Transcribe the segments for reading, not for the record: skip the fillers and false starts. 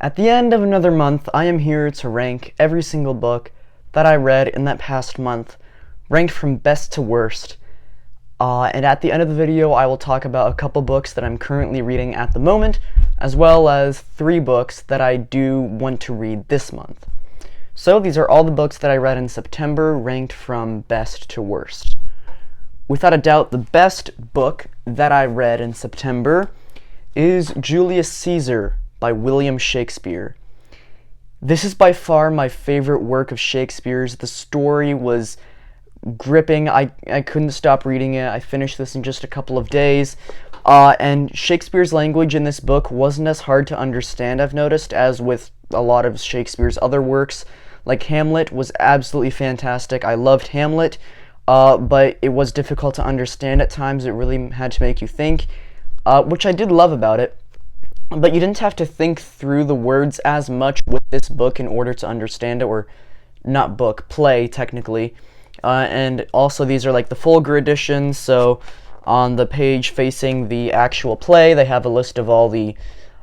At the end of another month, I am here to rank every single book that I read in that past month, ranked from best to worst. And at the end of the video, I will talk about a couple books that I'm currently reading at the moment, as well as 3 books that I do want to read this month. So these are all the books that I read in September, ranked from best to worst. Without a doubt, the best book that I read in September is Julius Caesar by William Shakespeare. This is by far my favorite work of Shakespeare's. The story was gripping. I couldn't stop reading it. I finished this in just a couple of days. And Shakespeare's language in this book wasn't as hard to understand, I've noticed, as with a lot of Shakespeare's other works. Like Hamlet was absolutely fantastic. I loved Hamlet, but it was difficult to understand at times. It really had to make you think, which I did love about it. But you didn't have to think through the words as much with this book in order to understand it, or not book, play, technically. And also these are like the Fulgur editions, so on the page facing the actual play, they have a list of all the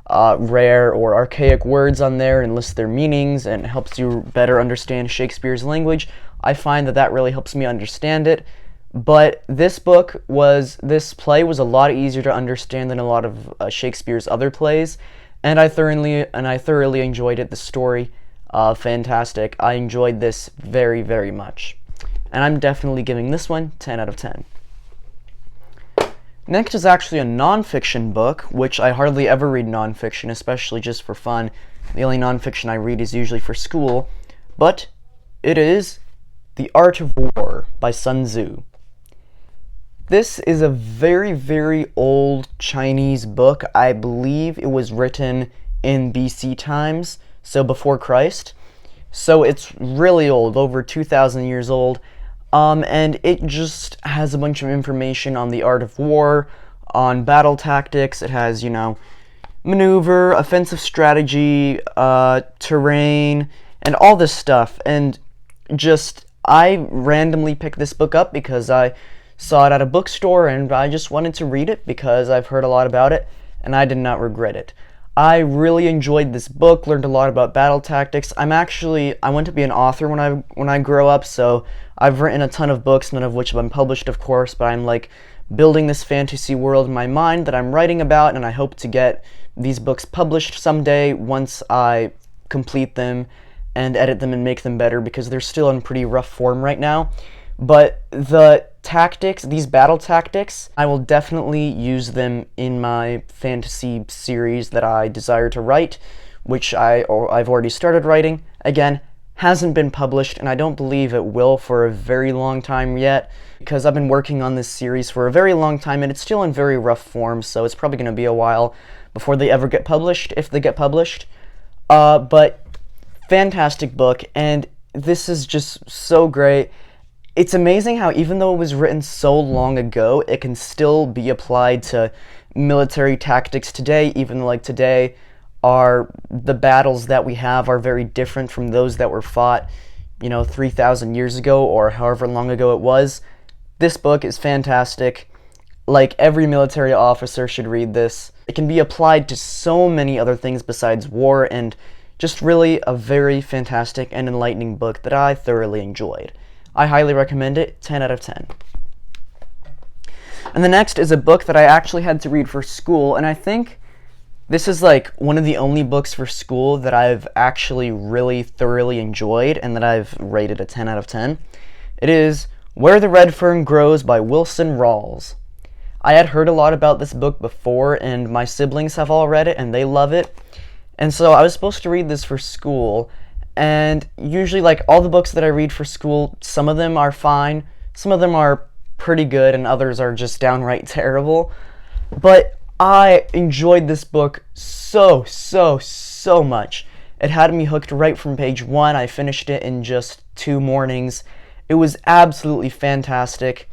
rare or archaic words on there and lists their meanings, and it helps you better understand Shakespeare's language. I find that that really helps me understand it. But this play was a lot easier to understand than a lot of Shakespeare's other plays, and I thoroughly enjoyed it. The story, fantastic. I enjoyed this very, very much, and I'm definitely giving this one 10 out of 10. Next is actually a nonfiction book, which I hardly ever read nonfiction, especially just for fun. The only nonfiction I read is usually for school, but it is The Art of War by Sun Tzu. This is a very, very old Chinese book. I believe it was written in BC times, so before Christ. So it's really old, over 2,000 years old. And it just has a bunch of information on the art of war, on battle tactics. It has, maneuver, offensive strategy, terrain, and all this stuff. And I randomly picked this book up because I saw it at a bookstore, and I just wanted to read it because I've heard a lot about it, and I did not regret it. I really enjoyed this book, learned a lot about battle tactics. I want to be an author when I grow up, so I've written a ton of books, none of which have been published, of course, but I'm building this fantasy world in my mind that I'm writing about, and I hope to get these books published someday once I complete them and edit them and make them better, because they're still in pretty rough form right now. But the tactics, these battle tactics, I will definitely use them in my fantasy series that I desire to write, which I've already started writing. Again, hasn't been published, and I don't believe it will for a very long time yet, because I've been working on this series for a very long time, and it's still in very rough form, so it's probably going to be a while before they ever get published, if they get published. But fantastic book, and this is just so great. It's amazing how even though it was written so long ago, it can still be applied to military tactics today, even though today the battles that we have are very different from those that were fought, 3,000 years ago or however long ago it was. This book is fantastic. Every military officer should read this. It can be applied to so many other things besides war, and just really a very fantastic and enlightening book that I thoroughly enjoyed. I highly recommend it, 10 out of 10. And the next is a book that I actually had to read for school, and I think this is one of the only books for school that I've actually really thoroughly enjoyed and that I've rated a 10 out of 10. It is Where the Red Fern Grows by Wilson Rawls. I had heard a lot about this book before, and my siblings have all read it, and they love it. And so I was supposed to read this for school, and usually all the books that I read for school, some of them are fine, some of them are pretty good, and others are just downright terrible. But I enjoyed this book so much. It had me hooked right from page 1. I finished it in just 2 mornings. It was absolutely fantastic.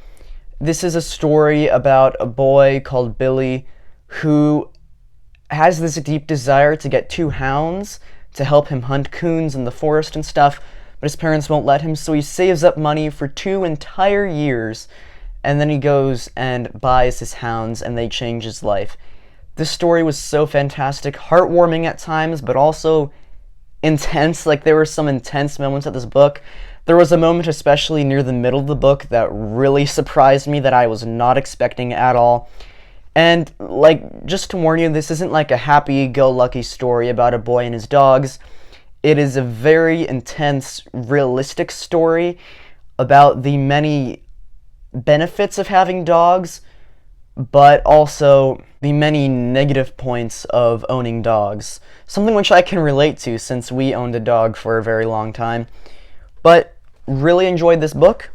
This is a story about a boy called Billy who has this deep desire to get 2 hounds to help him hunt coons in the forest and stuff, but his parents won't let him, so he saves up money for 2 entire years, and then he goes and buys his hounds, and they change his life. This story was so fantastic, heartwarming at times, but also intense. Like, there were some intense moments of this book. There was a moment, especially near the middle of the book, that really surprised me that I was not expecting at all. And, like, just to warn you, this isn't like a happy-go-lucky story about a boy and his dogs. It is a very intense, realistic story about the many benefits of having dogs, but also the many negative points of owning dogs. Something which I can relate to since we owned a dog for a very long time. But really enjoyed this book.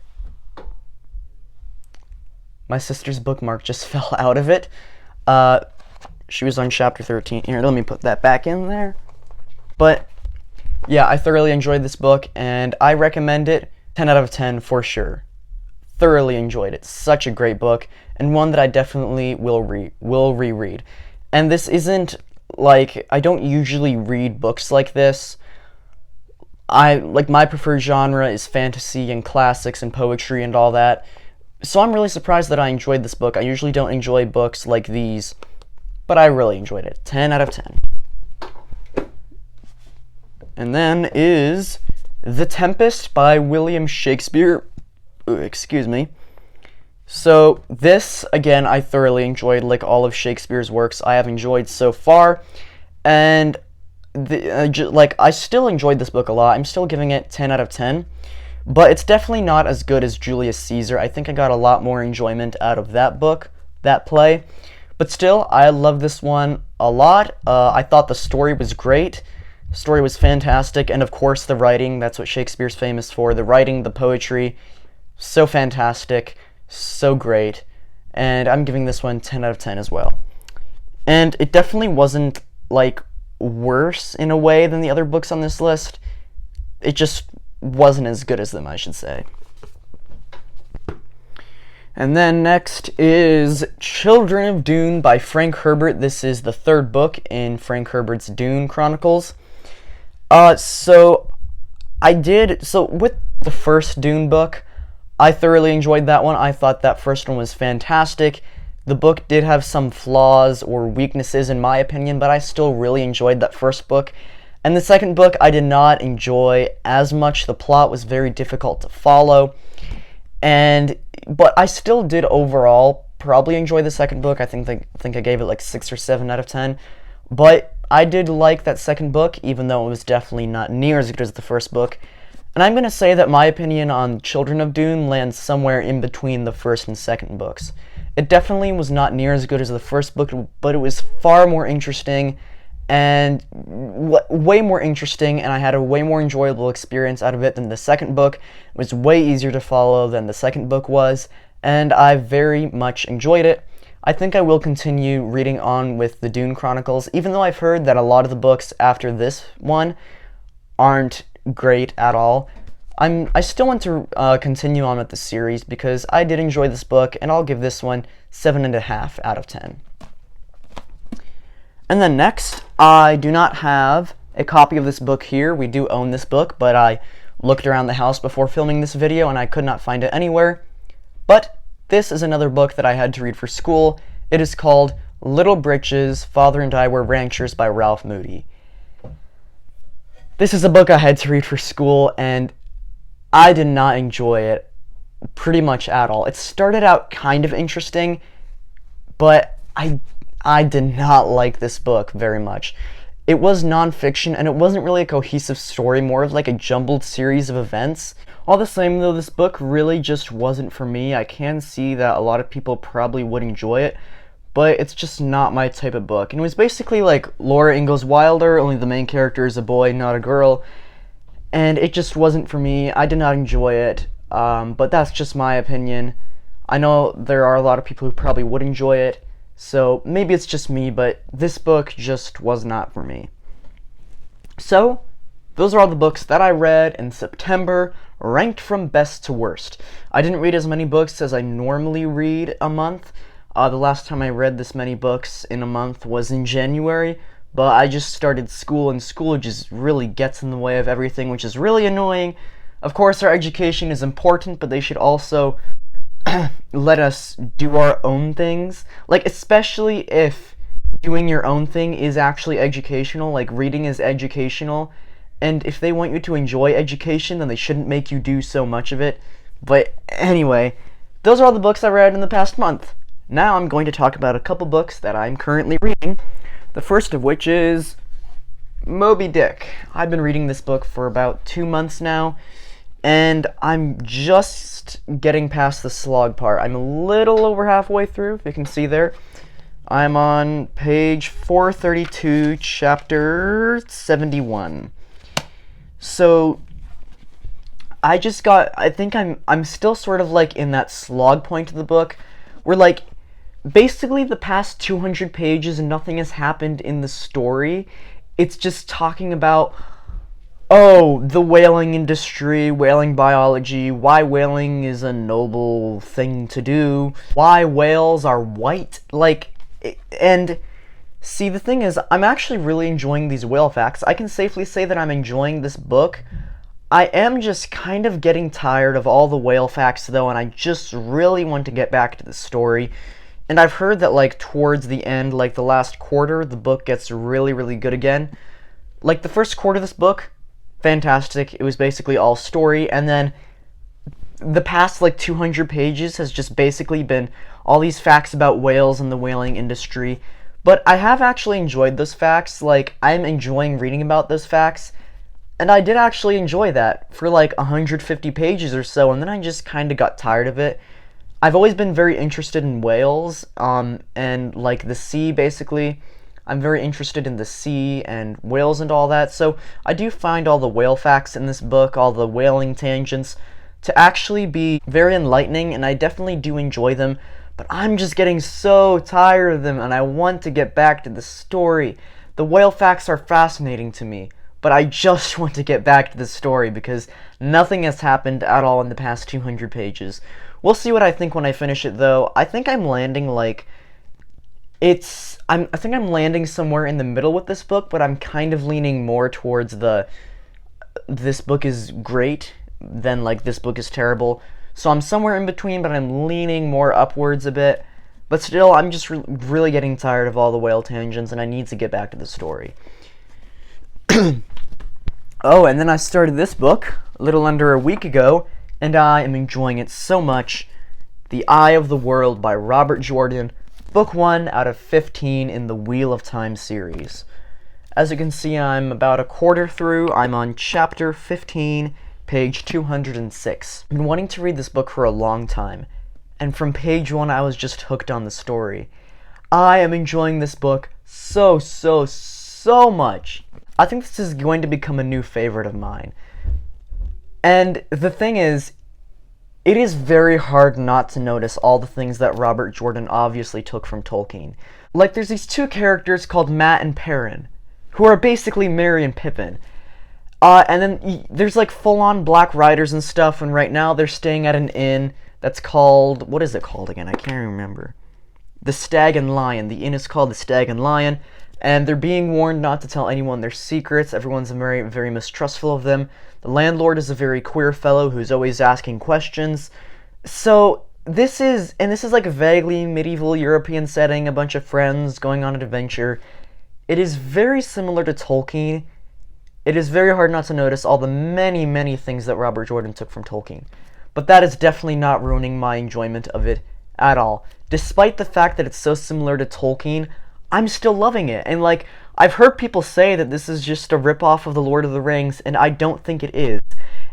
My sister's bookmark just fell out of it. She was on chapter 13. Here, let me put that back in there. But yeah, I thoroughly enjoyed this book, and I recommend it 10 out of 10 for sure. Thoroughly enjoyed it. Such a great book, and one that I definitely will reread. And this isn't like, I don't usually read books like this. My preferred genre is fantasy and classics and poetry and all that. So I'm really surprised that I enjoyed this book. I usually don't enjoy books like these, but I really enjoyed it. 10 out of 10. And then is The Tempest by William Shakespeare. Excuse me. So this, again, I thoroughly enjoyed, like all of Shakespeare's works I have enjoyed so far. And I still enjoyed this book a lot. I'm still giving it 10 out of 10. But it's definitely not as good as Julius Caesar. I think I got a lot more enjoyment out of that book, that play. But still, I love this one a lot. I thought the story was great. The story was fantastic. And of course, the writing. That's what Shakespeare's famous for. The writing, the poetry. So fantastic. So great. And I'm giving this one 10 out of 10 as well. And it definitely wasn't, like, worse in a way than the other books on this list. It just wasn't as good as them, I should say. And then next is Children of Dune by Frank Herbert. This is the third book in Frank Herbert's Dune Chronicles. So with the first Dune book, I thoroughly enjoyed that one. I thought that first one was fantastic. The book did have some flaws or weaknesses in my opinion, but I still really enjoyed that first book. And the second book I did not enjoy as much. The plot was very difficult to follow. But I still did overall probably enjoy the second book. I think I gave it like 6 or 7 out of 10. But I did like that second book, even though it was definitely not near as good as the first book. And I'm going to say that my opinion on Children of Dune lands somewhere in between the first and second books. It definitely was not near as good as the first book, but it was far more interesting and way more interesting, and I had a way more enjoyable experience out of it than the second book. It was way easier to follow than the second book was, and I very much enjoyed it. I think I will continue reading on with the Dune Chronicles, even though I've heard that a lot of the books after this one aren't great at all. I still want to continue on with the series because I did enjoy this book, and I'll give this one 7.5 out of 10. And then next, I do not have a copy of this book here. We do own this book, but I looked around the house before filming this video and I could not find it anywhere. But this is another book that I had to read for school. It is called Little Britches, Father and I Were Ranchers by Ralph Moody. This is a book I had to read for school, and I did not enjoy it pretty much at all. It started out kind of interesting, but I did not like this book very much. It was nonfiction, and it wasn't really a cohesive story, more of like a jumbled series of events. All the same, though, this book really just wasn't for me. I can see that a lot of people probably would enjoy it, but it's just not my type of book. And it was basically like Laura Ingalls Wilder, only the main character is a boy, not a girl. And it just wasn't for me. I did not enjoy it, but that's just my opinion. I know there are a lot of people who probably would enjoy it, so maybe it's just me, but this book just was not for me. So, those are all the books that I read in September, ranked from best to worst. I didn't read as many books as I normally read a month. The last time I read this many books in a month was in January, but I just started school, and school just really gets in the way of everything, which is really annoying. Of course, our education is important, but they should also let us do our own things. Like, especially if doing your own thing is actually educational. Like, reading is educational. And if they want you to enjoy education, then they shouldn't make you do so much of it. But anyway, those are all the books I read in the past month. Now I'm going to talk about a couple books that I'm currently reading. The first of which is Moby Dick. I've been reading this book for about 2 months now, and I'm just getting past the slog part. I'm a little over halfway through, if you can see there. I'm on page 432, chapter 71. So I think I'm still sort of like in that slog point of the book where, like, basically the past 200 pages nothing has happened in the story. It's just talking about, oh, the whaling industry, whaling biology, why whaling is a noble thing to do, why whales are white, and see, the thing is, I'm actually really enjoying these whale facts. I can safely say that I'm enjoying this book. I am just kind of getting tired of all the whale facts, though, and I just really want to get back to the story. And I've heard that, like, towards the end, like, the last quarter, the book gets really, really good again. Like, the first quarter of this book, fantastic. It was basically all story, and then the past, like, 200 pages has just basically been all these facts about whales and the whaling industry. But I have actually enjoyed those facts. Like, I'm enjoying reading about those facts, and I did actually enjoy that for, like, 150 pages or so, and then I just kind of got tired of it. I've always been very interested in whales, and, like, the sea, basically. I'm very interested in the sea and whales and all that, so I do find all the whale facts in this book, all the whaling tangents, to actually be very enlightening, and I definitely do enjoy them, but I'm just getting so tired of them, and I want to get back to the story. The whale facts are fascinating to me, but I just want to get back to the story, because nothing has happened at all in the past 200 pages. We'll see what I think when I finish it, though. I think I'm landing, like, I think I'm landing somewhere in the middle with this book, but I'm kind of leaning more towards this book is great than, like, this book is terrible. So I'm somewhere in between, but I'm leaning more upwards a bit. But still, I'm just really getting tired of all the whale tangents, and I need to get back to the story. Oh, and then I started this book a little under a week ago, and I am enjoying it so much. The Eye of the World by Robert Jordan, book 1 out of 15 in the Wheel of Time series. As you can see, I'm about a quarter through. I'm on chapter 15, page 206. I've been wanting to read this book for a long time, and from page 1 I was just hooked on the story. I am enjoying this book so much. I think this is going to become a new favorite of mine. And the thing is, it is very hard not to notice all the things that Robert Jordan obviously took from Tolkien. Like, there's these two characters called Mat and Perrin, who are basically Merry and Pippin. And then there's, like, full-on Black Riders and stuff, and right now they're staying at an inn that's called... What is it called again? I can't remember. The Stag and Lion. The inn is called the Stag and Lion, and they're being warned not to tell anyone their secrets. Everyone's very, very mistrustful of them. The landlord is a very queer fellow who's always asking questions. So this is like a vaguely medieval European setting, a bunch of friends going on an adventure. It is very similar to Tolkien. It is very hard not to notice all the many things that Robert Jordan took from Tolkien. But that is definitely not ruining my enjoyment of it at all. Despite the fact that it's so similar to Tolkien, I'm still loving it. And, like, I've heard people say that this is just a ripoff of The Lord of the Rings, and I don't think it is.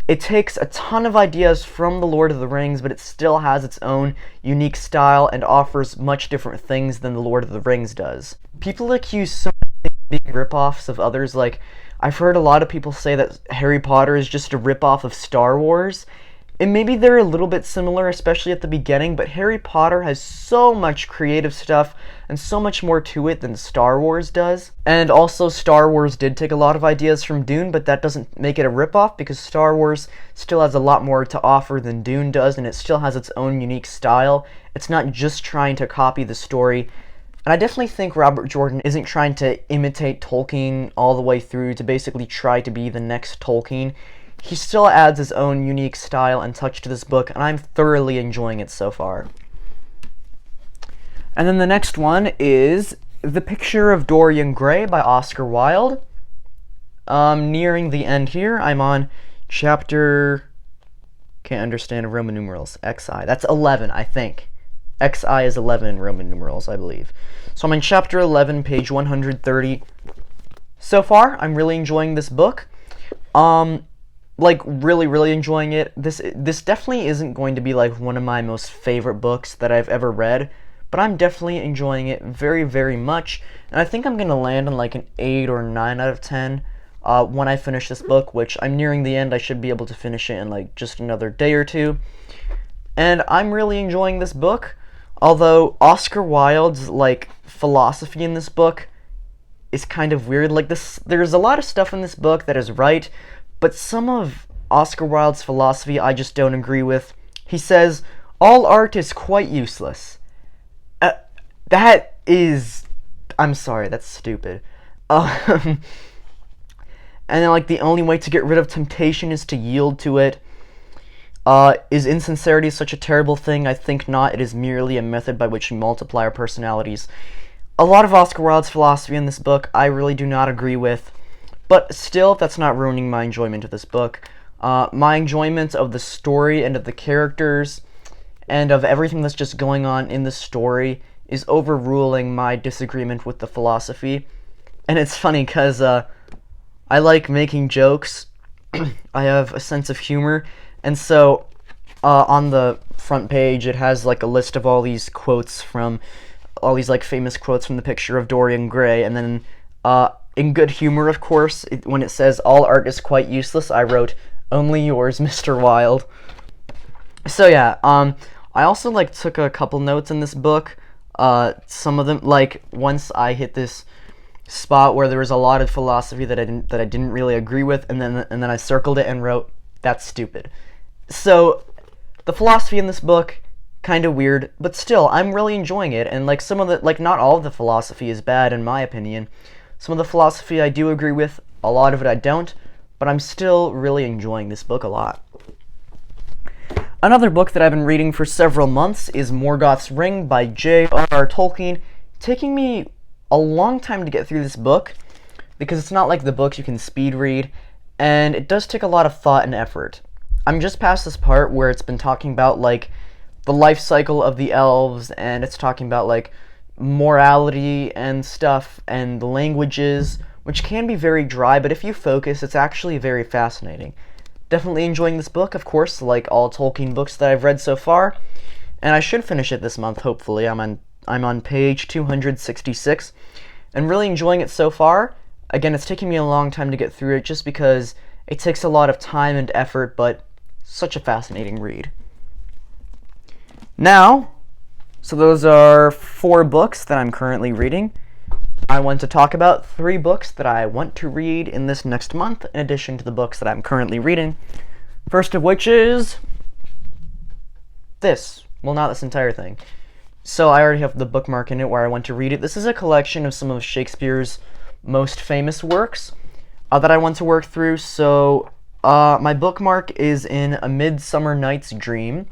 It takes a ton of ideas from The Lord of the Rings, but it still has its own unique style and offers much different things than The Lord of the Rings does. People accuse so many things of being ripoffs of others. Like, I've heard a lot of people say that Harry Potter is just a ripoff of Star Wars. And maybe they're a little bit similar, especially at the beginning, but Harry Potter has so much creative stuff and so much more to it than Star Wars does. And also, Star Wars did take a lot of ideas from Dune, but that doesn't make it a ripoff, because Star Wars still has a lot more to offer than Dune does, and it still has its own unique style. It's not just trying to copy the story. And I definitely think Robert Jordan isn't trying to imitate Tolkien all the way through to basically try to be the next Tolkien. He still adds his own unique style and touch to this book, and I'm thoroughly enjoying it so far. And then the next one is The Picture of Dorian Gray by Oscar Wilde. Nearing the end here. I'm on chapter... Can't understand Roman numerals. XI. That's 11, I think. XI is 11 in Roman numerals, I believe. So I'm in chapter 11, page 130. So far, I'm really enjoying this book. Like, really enjoying it. This definitely isn't going to be, like, one of my most favorite books that I've ever read, but I'm definitely enjoying it very much, and I think I'm going to land on, like, an 8 or 9 out of 10 when I finish this book, which I'm nearing the end. I should be able to finish it in, like, just another day or two, and I'm really enjoying this book, although Oscar Wilde's, like, philosophy in this book is kind of weird. Like, there's a lot of stuff in this book that is right, but some of Oscar Wilde's philosophy I just don't agree with. He says, all art is quite useless. That is... I'm sorry, that's stupid. And then, like, the only way to get rid of temptation is to yield to it. Is insincerity such a terrible thing? I think not. It is merely a method by which we multiply our personalities. A lot of Oscar Wilde's philosophy in this book I really do not agree with. But still, that's not ruining my enjoyment of this book. My enjoyment of the story and of the characters and of everything that's just going on in the story is overruling my disagreement with the philosophy. And it's funny because I like making jokes. I have a sense of humor. And so on the front page it has like a list of all these quotes from, all these like famous quotes from The Picture of Dorian Gray. And then in good humor, of course, when it says, all art is quite useless, I wrote, only yours, Mr. Wilde. So yeah, I also, like, took a couple notes in this book. Some of them, like, once I hit this spot where there was a lot of philosophy that I didn't really agree with, and then I circled it and wrote, that's stupid. So, the philosophy in this book, kind of weird, but still, I'm really enjoying it, and, like, some of the, like, not all of the philosophy is bad, in my opinion. Some of the philosophy I do agree with, a lot of it I don't, but I'm still really enjoying this book a lot. Another book that I've been reading for several months is Morgoth's Ring by J.R.R. Tolkien, taking me a long time to get through this book, because it's not like the books you can speed read, and it does take a lot of thought and effort. I'm just past this part where it's been talking about, like, the life cycle of the elves, and it's talking about, like, morality and stuff, and the languages, which can be very dry, but if you focus, it's actually very fascinating. Definitely enjoying this book, of course, like all Tolkien books that I've read so far, and I should finish it this month, hopefully. I'm on page 266, and really enjoying it so far. Again, it's taking me a long time to get through it, just because it takes a lot of time and effort, but such a fascinating read. Now, so those are 4 books that I'm currently reading. I want to talk about 3 books that I want to read in this next month, in addition to the books that I'm currently reading. First of which is this. Well, not this entire thing. So I already have the bookmark in it where I want to read it. This is a collection of some of Shakespeare's most famous works that I want to work through. So my bookmark is in A Midsummer Night's Dream.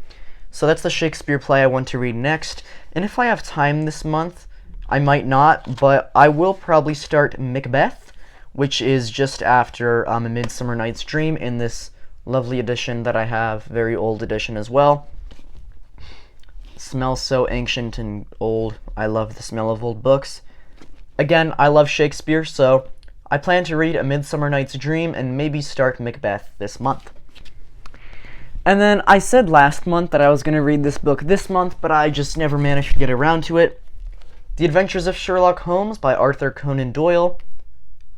So that's the Shakespeare play I want to read next. And if I have time this month, I might not, but I will probably start Macbeth, which is just after A Midsummer Night's Dream in this lovely edition that I have, very old edition as well. It smells so ancient and old. I love the smell of old books. Again, I love Shakespeare, so I plan to read A Midsummer Night's Dream and maybe start Macbeth this month. And then I said last month that I was going to read this book this month, but I just never managed to get around to it. The Adventures of Sherlock Holmes by Arthur Conan Doyle.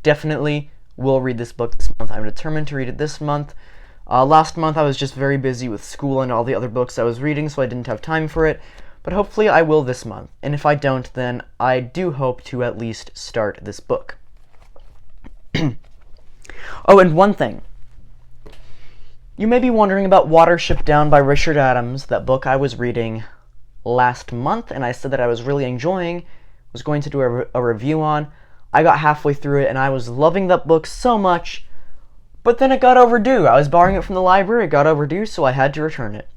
Definitely will read this book this month. I'm determined to read it this month. Last month I was just very busy with school and all the other books I was reading, so I didn't have time for it. But hopefully I will this month. And if I don't, then I do hope to at least start this book. Oh, and one thing. You may be wondering about Watership Down by Richard Adams, that book I was reading last month, and I said that I was really enjoying, was going to do a review on. I got halfway through it, and I was loving that book so much, but then it got overdue. I was borrowing it from the library, it got overdue, so I had to return it.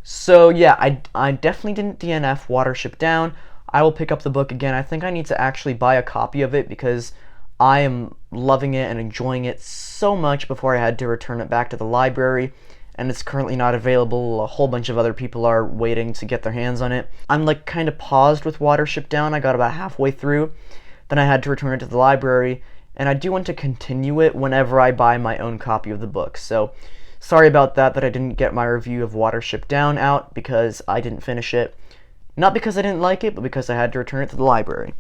So yeah, I definitely didn't DNF Watership Down. I will pick up the book again. I think I need to actually buy a copy of it because I am loving it and enjoying it so much before I had to return it back to the library, and it's currently not available. A whole bunch of other people are waiting to get their hands on it. I'm like kind of paused with Watership Down. I got about halfway through, then I had to return it to the library, and I do want to continue it whenever I buy my own copy of the book. So sorry about that I didn't get my review of Watership Down out because I didn't finish it. Not because I didn't like it, but because I had to return it to the library.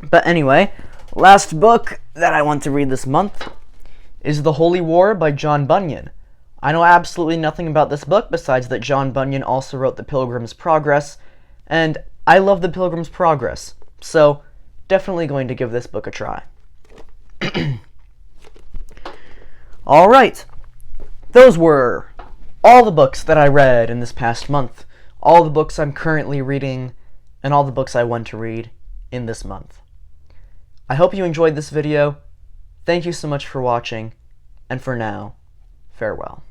But anyway, last book that I want to read this month is The Holy War by John Bunyan. I know absolutely nothing about this book besides that John Bunyan also wrote The Pilgrim's Progress, and I love The Pilgrim's Progress, so definitely going to give this book a try. Alright, those were all the books that I read in this past month, all the books I'm currently reading, and all the books I want to read in this month. I hope you enjoyed this video. Thank you so much for watching, and for now, farewell.